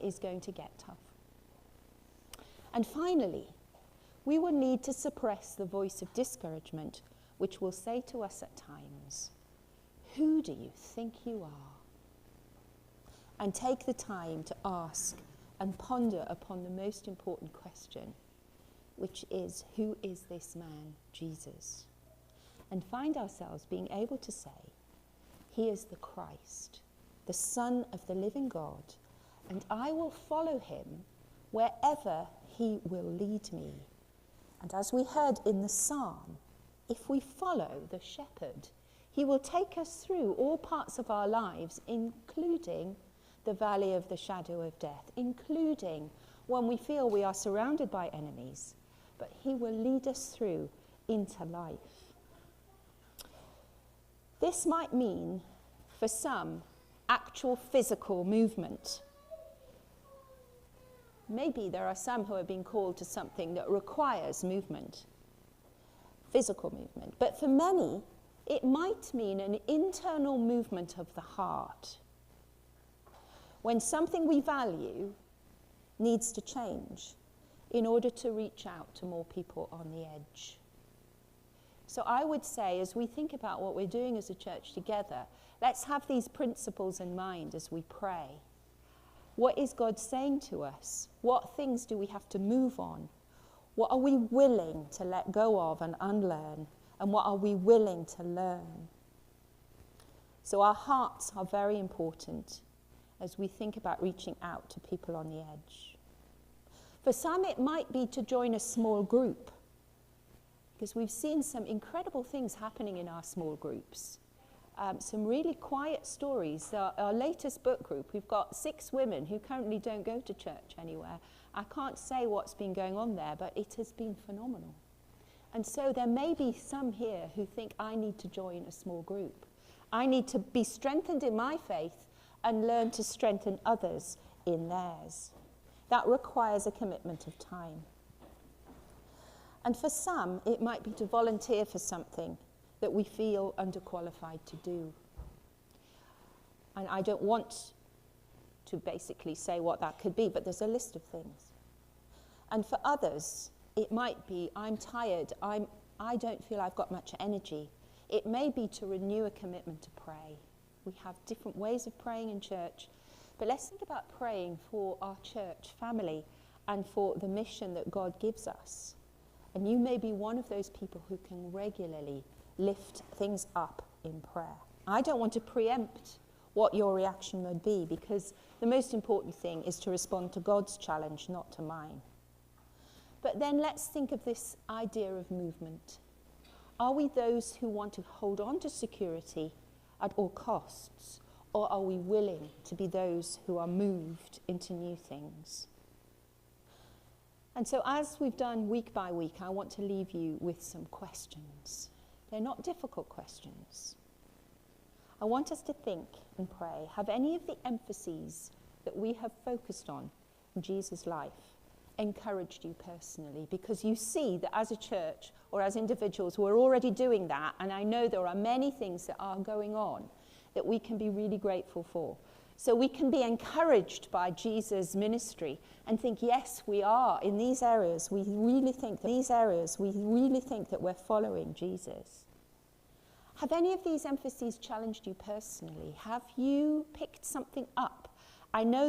is going to get tough. And finally, we will need to suppress the voice of discouragement, which will say to us at times, "Who do you think you are?" And take the time to ask and ponder upon the most important question, which is, who is this man, Jesus? And find ourselves being able to say, he is the Christ, the Son of the living God, and I will follow him wherever he will lead me. And as we heard in the psalm, if we follow the shepherd, he will take us through all parts of our lives, including the valley of the shadow of death, including when we feel we are surrounded by enemies, but he will lead us through into life. This might mean, for some, actual physical movement. Maybe there are some who are being called to something that requires movement, physical movement. But for many, it might mean an internal movement of the heart. When something we value needs to change in order to reach out to more people on the edge. So I would say, as we think about what we're doing as a church together, let's have these principles in mind as we pray. What is God saying to us? What things do we have to move on? What are we willing to let go of and unlearn? And what are we willing to learn? So our hearts are very important as we think about reaching out to people on the edge. For some, it might be to join a small group, because we've seen some incredible things happening in our small groups. Some really quiet stories. Our latest book group, we've got 6 women who currently don't go to church anywhere. I can't say what's been going on there, but it has been phenomenal. And so there may be some here who think, I need to join a small group. I need to be strengthened in my faith and learn to strengthen others in theirs. That requires a commitment of time. And for some, it might be to volunteer for something that we feel underqualified to do. And I don't want to basically say what that could be, but there's a list of things. And for others, it might be, I'm tired, I don't feel I've got much energy. It may be to renew a commitment to pray. We have different ways of praying in church, but let's think about praying for our church family and for the mission that God gives us. And you may be one of those people who can regularly lift things up in prayer. I don't want to preempt what your reaction would be, because the most important thing is to respond to God's challenge, not to mine. But then let's think of this idea of movement. Are we those who want to hold on to security at all costs, or are we willing to be those who are moved into new things? And so as we've done week by week, I want to leave you with some questions. They're not difficult questions. I want us to think and pray. Have any of the emphases that we have focused on in Jesus' life encouraged you personally? Because you see that as a church or as individuals, we're already doing that. And I know there are many things that are going on that we can be really grateful for. So we can be encouraged by Jesus' ministry and think, yes, we are in these areas. We really think that we're following Jesus. Have any of these emphases challenged you personally? Have you picked something up? I know